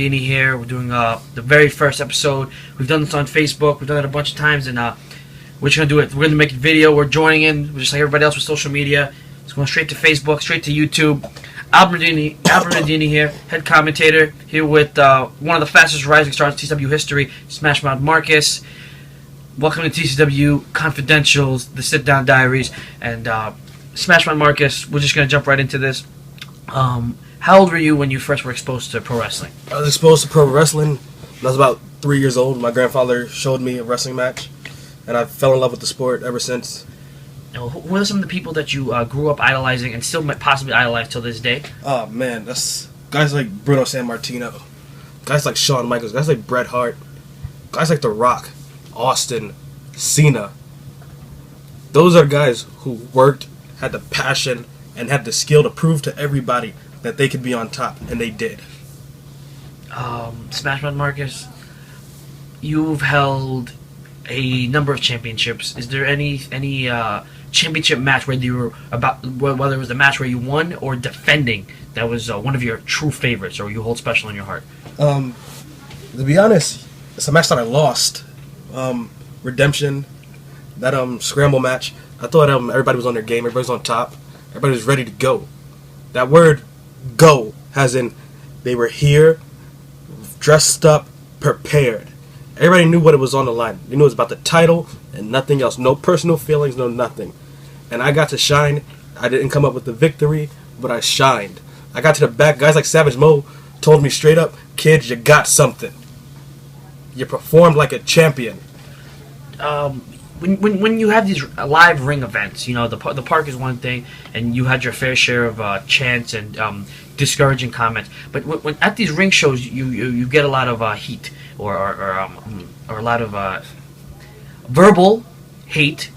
Abramdini here. We're doing the very first episode. We've done this on Facebook. We've done it a bunch of times, and we're just gonna do it. We're gonna make a video. We're joining in, just like everybody else with social media. It's going straight to Facebook, straight to YouTube. Abramdini here, head commentator, here with one of the fastest rising stars in TCW history, Smashmouth Marcus. Welcome to TCW Confidentials, the Sit Down Diaries, and Smashmouth Marcus. We're just gonna jump right into this. How old were you when you first were exposed to pro wrestling? I was exposed to pro wrestling when I was about 3 years old. My grandfather showed me a wrestling match, and I fell in love with the sport ever since. Who are some of the people that you grew up idolizing and still might possibly idolize till this day? Oh, man, that's guys like Bruno Sammartino, guys like Shawn Michaels, guys like Bret Hart, guys like The Rock, Austin, Cena. Those are guys who worked, had the passion, and had the skill to prove to everybody that they could be on top, and they did. Smashmouth Marcus, you've held a number of championships. Is there any championship match whether it was a match where you won or defending that was one of your true favorites or you hold special in your heart? To be honest, it's a match that I lost. Redemption, that scramble match. I thought everybody was on their game, everybody was on top, everybody was ready to go. That word "go" as in they were here, dressed up, prepared. Everybody knew what it was on the line. They knew it was about the title and nothing else. No personal feelings, no nothing. And I got to shine. I didn't come up with the victory, but I shined. I got to the back. Guys like Savage Mo told me straight up, "Kid, you got something. You performed like a champion." When you have these live ring events, you know, the park is one thing, and you had your fair share of chants and discouraging comments. But when at these ring shows, you get a lot of heat or a lot of verbal hate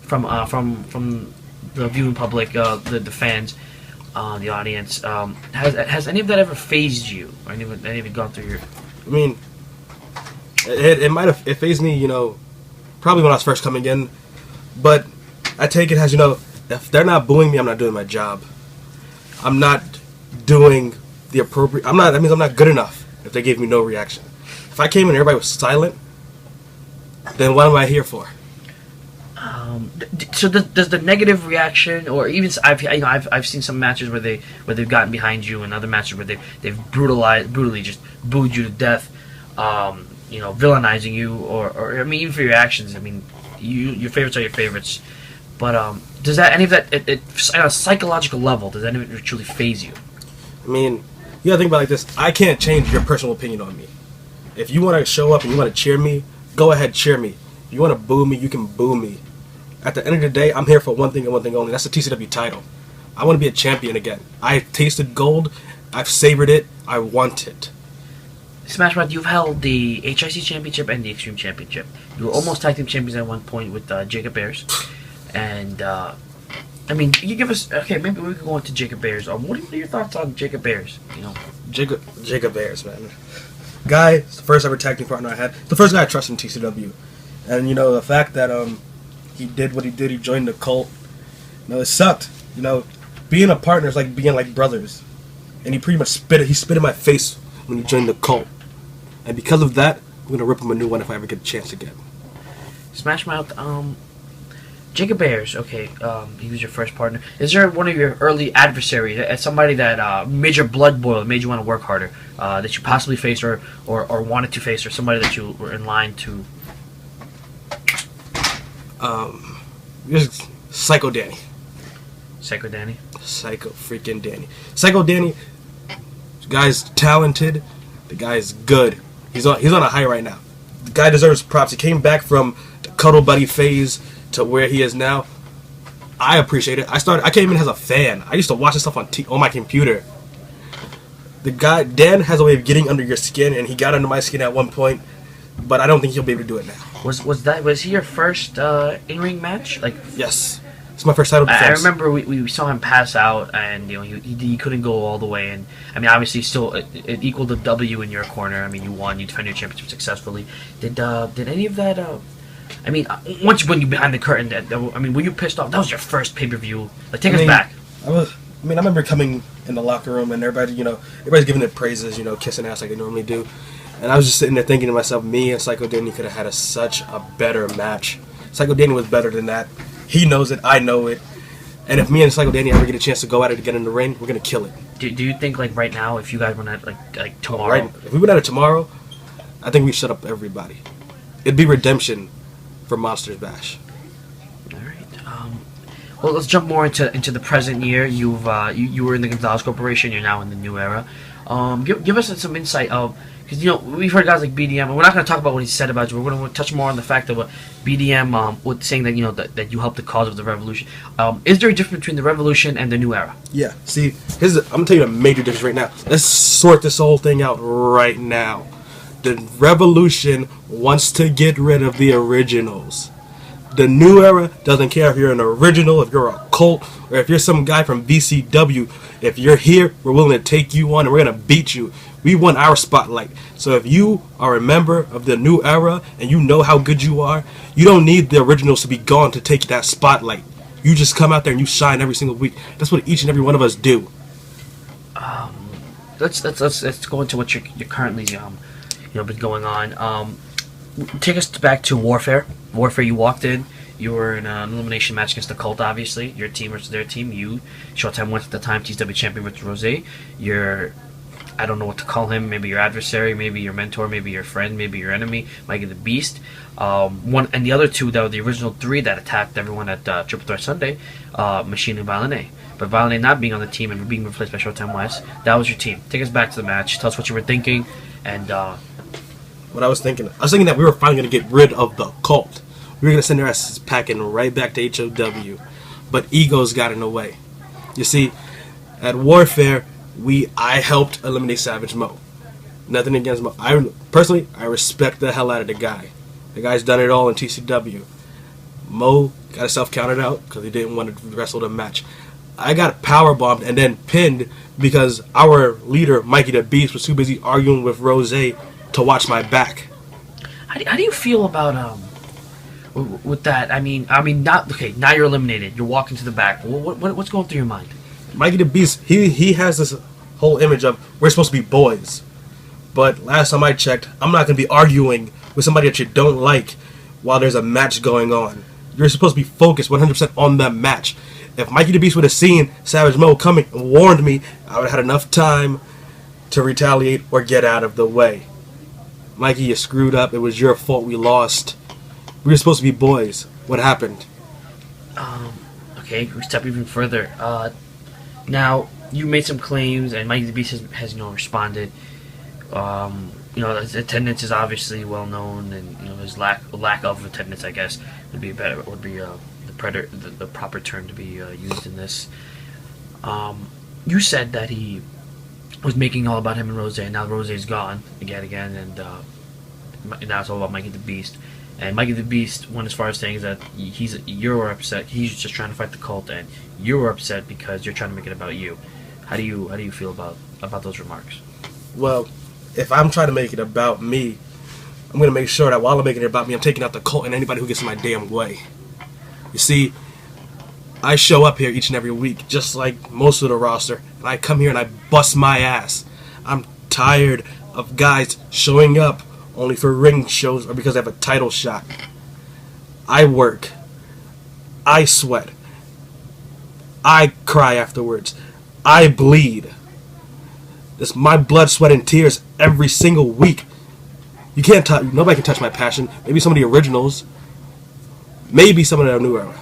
from the viewing public, the fans, the audience. Has any of that ever fazed you, or any of it gone through your? I mean, it might have fazed me, you know, probably when I was first coming in, but I take it as, you know, if they're not booing me, I'm not doing my job. I'm not doing the appropriate. That means I'm not good enough if they gave me no reaction. If I came in and everybody was silent, then what am I here for? So does the negative reaction, or even I've seen some matches where they've gotten behind you, and other matches where they've brutally just booed you to death, villainizing you, or I mean, even for your actions. I mean, your favorites are your favorites, but does that any of that on a psychological level, does any of it truly faze you? I mean, you gotta think about it like this. I can't change your personal opinion on me. If you want to show up and you want to cheer me, go ahead, cheer me. If you want to boo me, you can boo me. At the end of the day, I'm here for one thing and one thing only. That's the TCW title. I want to be a champion again. I tasted gold. I've savored it. I want it. Smashmouth, you've held the HIC Championship and the Extreme Championship. You were almost tag team champions at one point with Jacob Ayers. And, I mean, you give us... Okay, maybe we can go into Jacob Ayers. What are your thoughts on Jacob Ayers? You know, Jacob Ayers, man. Guy, it's the first ever tag team partner I had. The first guy I trusted in TCW. And, you know, the fact that he did what he did, he joined the cult. You know, it sucked. You know, being a partner is like being like brothers. And he pretty much spit in my face when he joined the cult. And because of that, I'm going to rip him a new one if I ever get a chance again. Smashmouth, Jacob Ayers, okay, he was your first partner. Is there one of your early adversaries, somebody that made your blood boil, made you want to work harder, that you possibly faced or wanted to face, or somebody that you were in line to? Just Psycho Danny. Psycho Danny? Psycho freaking Danny. Psycho Danny, the guy's talented, the guy's good. He's on a high right now. The guy deserves props. He came back from the cuddle buddy phase to where he is now. I appreciate it. I came in as a fan. I used to watch this stuff on my computer. The guy Dan has a way of getting under your skin, and he got under my skin at one point, but I don't think he'll be able to do it now. Was he your first in-ring match? Yes. It's my first title defense. I remember we saw him pass out, and you know he couldn't go all the way. And I mean, obviously, still it equaled a W in your corner. I mean, you won, you defended your championship successfully. Did any of that? I mean, once when you behind the curtain, were you pissed off? That was your first pay-per-view. Like, take us back. I mean, I remember coming in the locker room and everybody's giving it praises, kissing ass like they normally do. And I was just sitting there thinking to myself, me and Psycho Danny could have had such a better match. Psycho Danny was better than that. He knows it. I know it. And if me and Psycho Danny ever get a chance to go at it again in the ring, we're going to kill it. Do you think, like, right now, if you guys went at like tomorrow... Right, if we went at it tomorrow, I think we shut up everybody. It'd be redemption for Monsters Bash. All right. Well, let's jump more into the present year. You were in the Gonzalez Corporation. You're now in the New Era. Give us some insight of... Because, we've heard guys like BDM, and we're not going to talk about what he said about you. We're going to touch more on the fact of what BDM was saying that, that you helped the cause of the revolution. Is there a difference between the revolution and the New Era? Yeah. See, I'm going to tell you the major difference right now. Let's sort this whole thing out right now. The revolution wants to get rid of the originals. The New Era doesn't care if you're an original, if you're a cult, or if you're some guy from VCW. If you're here, we're willing to take you on and we're going to beat you. We want our spotlight. So if you are a member of the New Era and you know how good you are, you don't need the originals to be gone to take that spotlight. You just come out there and you shine every single week. That's what each and every one of us do. Let's go into what you're currently been going on. Take us back to Warfare. Warfare, you walked in. You were in an elimination match against the Cult, obviously. Your team versus their team. You, Showtime Wentz at the time, TSW champion versus Rosé. I don't know what to call him. Maybe your adversary, maybe your mentor, maybe your friend, maybe your enemy. Mikey the Beast. One and the other two, that were the original three that attacked everyone at Triple Threat Sunday. Machine and Violene. But Violene not being on the team and being replaced by Showtime West. That was your team. Take us back to the match. Tell us what you were thinking. And what I was thinking that we were finally going to get rid of the Cult. We were going to send their asses packing right back to HOW. But egos got in the way. You see, at Warfare, I helped eliminate Savage Mo. Nothing against Mo. I respect the hell out of the guy. The guy's done it all in TCW. Mo got himself counted out because he didn't want to wrestle the match. I got powerbombed and then pinned because our leader, Mikey the Beast, was too busy arguing with Rose to watch my back. How do you feel about with that? I mean, not okay. Now you're eliminated. You're walking to the back. What's going through your mind? Mikey the Beast, he has this whole image of we're supposed to be boys. But last time I checked, I'm not going to be arguing with somebody that you don't like while there's a match going on. You're supposed to be focused 100% on that match. If Mikey the Beast would have seen Savage Mo coming and warned me, I would have had enough time to retaliate or get out of the way. Mikey, you screwed up. It was your fault we lost. We were supposed to be boys. What happened? Okay, we step even further. Now, you made some claims, and Mikey the Beast has responded. His attendance is obviously well known, and his lack of attendance, I guess, would be the proper term to be used in this. You said that he was making all about him and Rose, and now Rose is gone again, and now it's all about Mikey the Beast. And Mikey the Beast went as far as saying that you're upset. He's just trying to fight the Cult, and you're upset because you're trying to make it about you. How do you feel about those remarks? Well, if I'm trying to make it about me, I'm going to make sure that while I'm making it about me, I'm taking out the Cult and anybody who gets in my damn way. You see, I show up here each and every week, just like most of the roster, and I come here and I bust my ass. I'm tired of guys showing up only for ring shows or because they have a title shot. I work. I sweat. I cry afterwards. I bleed. It's my blood, sweat, and tears every single week. Nobody can touch my passion. Maybe some of the originals. Maybe some of the New Era.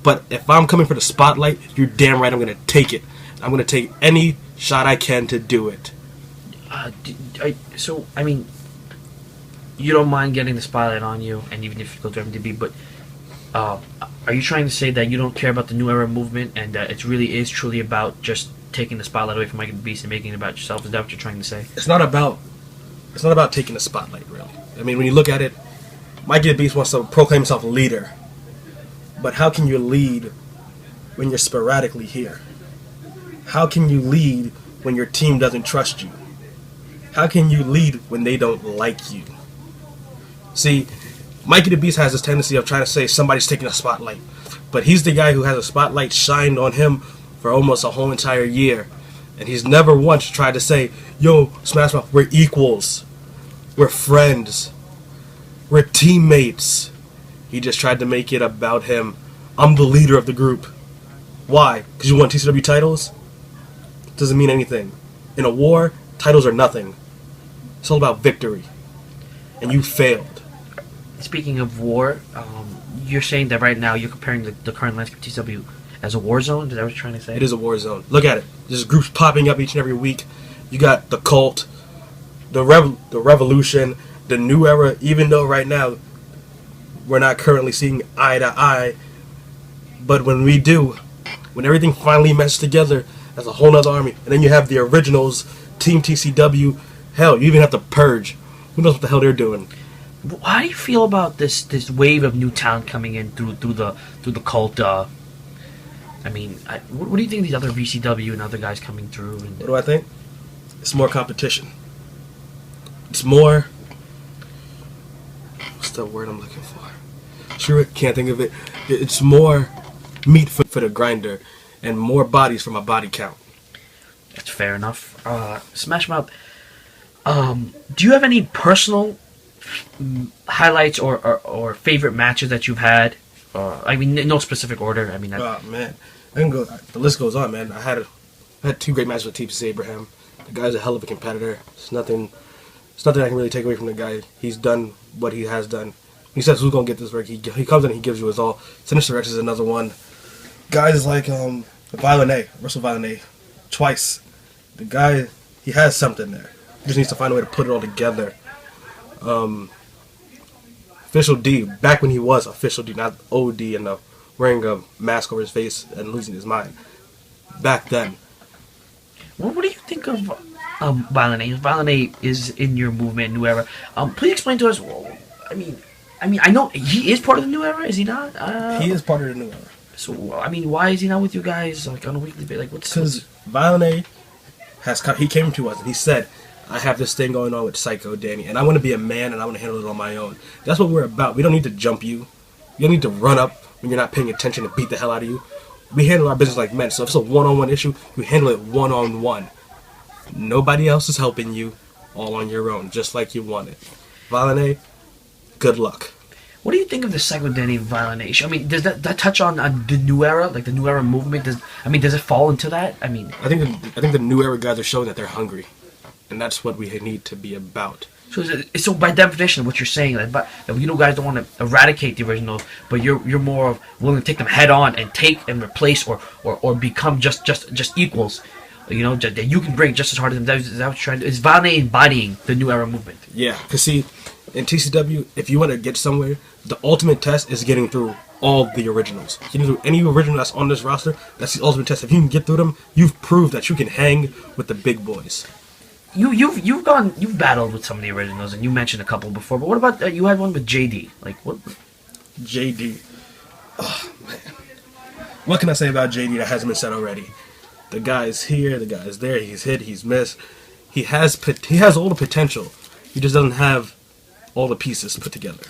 But if I'm coming for the spotlight, you're damn right I'm going to take it. I'm going to take any shot I can to do it. You don't mind getting the spotlight on you, and even if you go to MDB, but are you trying to say that you don't care about the New Era movement, and that it really is truly about just taking the spotlight away from Mikey the Beast and making it about yourself? Is that what you're trying to say? It's not about taking the spotlight, really. I mean, when you look at it, Mikey the Beast wants to proclaim himself a leader. But how can you lead when you're sporadically here? How can you lead when your team doesn't trust you? How can you lead when they don't like you? See, Mikey the Beast has this tendency of trying to say somebody's taking a spotlight. But he's the guy who has a spotlight shined on him for almost a whole entire year. And he's never once tried to say, yo, Smashmouth, we're equals. We're friends. We're teammates. He just tried to make it about him. I'm the leader of the group. Why? Because you won TCW titles? Doesn't mean anything. In a war, titles are nothing. It's all about victory. And you failed. Speaking of war, you're saying that right now you're comparing the current landscape of TCW as a war zone? Is that what you're trying to say? It is a war zone. Look at it. There's groups popping up each and every week. You got the Cult, the Revolution, the New Era, even though right now we're not currently seeing eye to eye. But when we do, when everything finally meshes together, that's a whole nother army. And then you have the originals, Team TCW. Hell, you even have the Purge. Who knows what the hell they're doing? How do you feel about this wave of new talent coming in through the Cult? I mean, what do you think of these other VCW and other guys coming through? What do I think? It's more competition. It's more... What's the word I'm looking for? Sure, can't think of it. It's more meat for the grinder and more bodies for my body count. That's fair enough. Smashmouth, do you have any personal highlights or favorite matches that you've had? I mean, in no specific order. I mean, oh man, I can go. The list goes on, man. I had 2 great matches with T.P. Abraham. The guy's a hell of a competitor. It's nothing I can really take away from the guy. He's done what he has done. He says who's gonna get this work. He comes in and he gives you his all. Sinister X is another one. Guys like Violent A, Russell Violent A, twice. The guy, he has something there. He just needs to find a way to put it all together. Official D, back when he was Official D, not OD and wearing a mask over his face and losing his mind. Back then. What do you think of Violent A? Violent A is in your movement, New Era. Please explain to us. I mean, I know he is part of the New Era. Is he not? He is part of the New Era. So, I mean, why is he not with you guys like on a weekly basis? Like, because Violent A he came to us and he said, I have this thing going on with Psycho Danny, and I want to be a man and I want to handle it on my own. That's what we're about. We don't need to jump you. You don't need to run up when you're not paying attention and beat the hell out of you. We handle our business like men. So if it's a one-on-one issue, you handle it one-on-one. Nobody else is helping you, all on your own, just like you want it. Violent A, good luck. What do you think of the Psycho Danny Violent A? I mean, does that touch on the New Era, like the New Era movement? Does it fall into that? I mean, I think the New Era guys are showing that they're hungry, and that's what we need to be about. So by definition, what you're saying, that you guys don't want to eradicate the originals, but you're more willing to take them head on and take and replace or become just equals. You know, that you can bring just as hard as them. Is that what you're trying to do? Is Violent A embodying the New Era movement? Yeah, because see, in TCW, if you want to get somewhere, the ultimate test is getting through all the originals. Getting through any original that's on this roster, that's the ultimate test. If you can get through them, you've proved that you can hang with the big boys. You've battled with some of the originals, and you mentioned a couple before. But what about you had one with JD? Like what? JD. Oh man, what can I say about JD that hasn't been said already? The guy's here, the guy's there. He's hit, he's missed. He has all the potential. He just doesn't have all the pieces put together.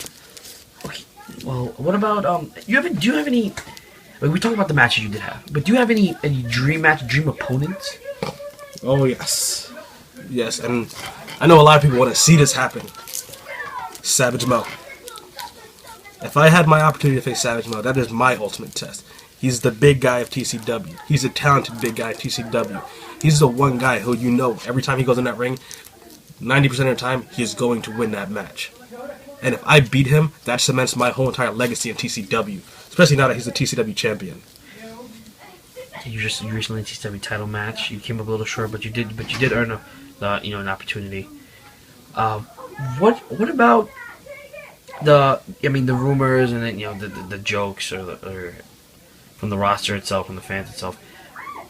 Okay. Well, what about do you have any? Like, we talked about the matches you did have, but do you have any dream opponents? Oh yes. Yes, and I know a lot of people want to see this happen. Savage Mo. If I had my opportunity to face Savage Mo, that is my ultimate test. He's the big guy of TCW. He's a talented big guy of TCW. He's the one guy who every time he goes in that ring, 90% of the time, he is going to win that match. And if I beat him, that cements my whole entire legacy in TCW. Especially now that he's the TCW champion. You recently TCW title match. You came up a little short, but you did earn an opportunity. What about the rumors and then the jokes or from the roster itself, from the fans itself,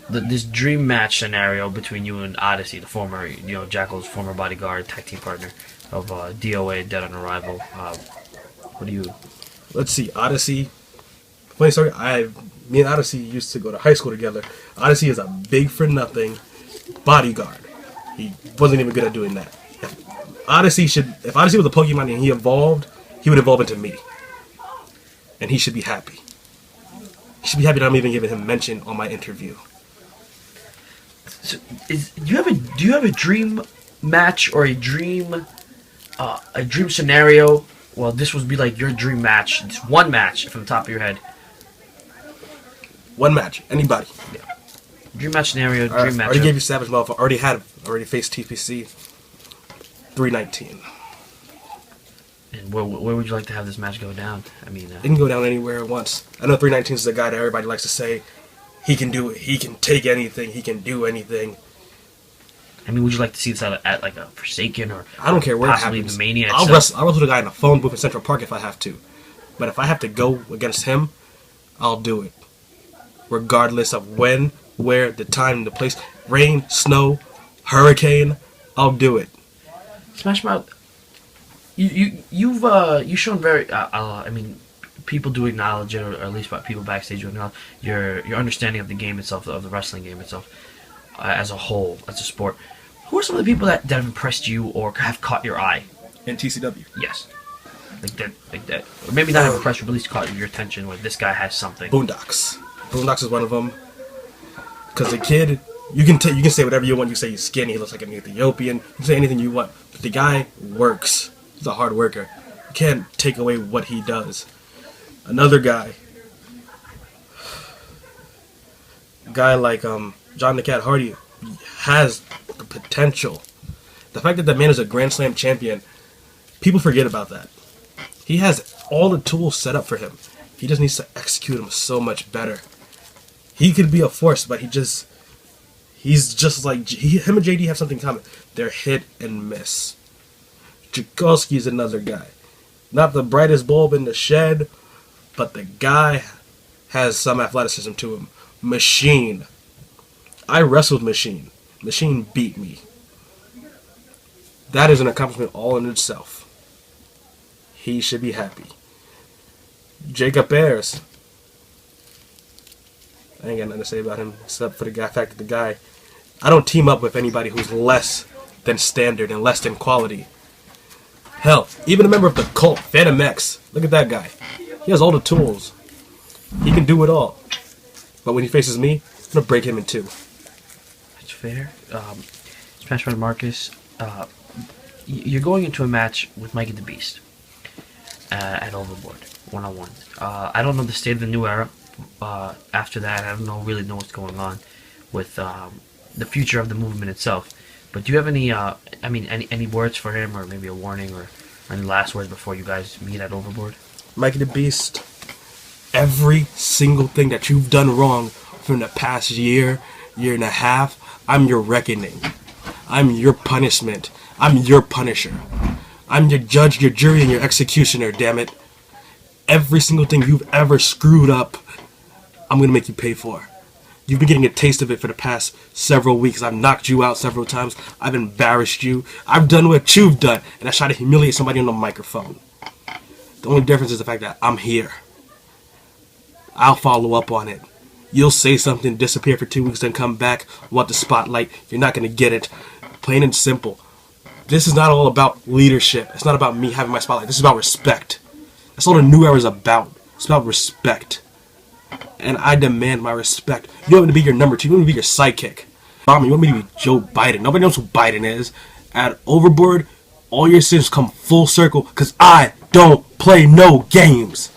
this dream match scenario between you and Odyssey, the former Jackal's former bodyguard, tag team partner of DOA, Dead on Arrival. What do you? Let's see, Odyssey. Funny story. Me and Odyssey used to go to high school together. Odyssey is a big for nothing bodyguard. He wasn't even good at doing that. If Odyssey was a Pokemon and he evolved, he would evolve into me. And he should be happy. He should be happy that I'm even giving him mention on my interview. So do you have a dream match or a dream scenario? Well, this would be like your dream match. It's one match from the top of your head. One match, anybody. Yeah. Dream match scenario, I dream match. already gave you Savage Motherfucker. Already faced TPC. 319. And where would you like to have this match go down? I mean, It can go down anywhere at once. I know 319 is the guy that everybody likes to say he can do it. He can take anything. He can do anything. I mean, would you like to see this at like a Forsaken or I don't care where it possibly happens. the Mania I'll itself? wrestle the guy in a phone booth in Central Park if I have to. But if I have to go against him, I'll do it. Regardless of when, where, the time, the place, rain, snow, hurricane, I'll do it. Smashmouth, you've shown very. I mean, people do acknowledge it, or at least people backstage do acknowledge your understanding of the game itself, of the wrestling game itself, as a whole, as a sport. Who are some of the people that have impressed you or have caught your eye? In TCW. Yes. Like that. Or maybe not impressed, but at least caught your attention where this guy has something. Boondocks. Boondocks is one of them. Because the kid, you can say whatever you want. You say he's skinny, he looks like an Ethiopian. You can say anything you want. But the guy works. He's a hard worker. You can't take away what he does. Another guy like John the Cat Hardy has the potential. The fact that that man is a Grand Slam champion, people forget about that. He has all the tools set up for him. He just needs to execute them so much better. He could be a force, but he's just like him and JD have something in common. They're hit and miss. Tchaikovsky's another guy. Not the brightest bulb in the shed, but the guy has some athleticism to him. Machine. I wrestled Machine. Machine beat me. That is an accomplishment all in itself. He should be happy. Jacob Ayers. I ain't got nothing to say about him except for the fact that the guy, I don't team up with anybody who's less than standard and less than quality. Hell, even a member of the cult, Phantom X. Look at that guy. He has all the tools. He can do it all. But when he faces me, I'm gonna break him in two. That's fair. Smashmouth Marcus, you're going into a match with Mikey the Beast at Overboard, 1-on-1. I don't know the state of the new era. After that, I don't really know what's going on with the future of the movement itself. But do you have any, any words for him, or maybe a warning, or any last words before you guys meet at Overboard? Mikey the Beast, every single thing that you've done wrong from the past year and a half, I'm your reckoning. I'm your punishment. I'm your punisher. I'm your judge, your jury, and your executioner, damn it. Every single thing you've ever screwed up, I'm going to make you pay for. You've been getting a taste of it for the past several weeks. I've knocked you out several times. I've embarrassed you. I've done what you've done, and I try to humiliate somebody on the microphone. The only difference is the fact that I'm here. I'll follow up on it. You'll say something, disappear for 2 weeks, then come back, want the spotlight. You're not going to get it. Plain and simple. This is not all about leadership. It's not about me having my spotlight. This is about respect. That's all the new era is about. It's about respect. And I demand my respect. You want me to be your number 2. You want me to be your sidekick. Obama, you want me to be Joe Biden. Nobody knows who Biden is. At Overboard, all your sins come full circle because I don't play no games.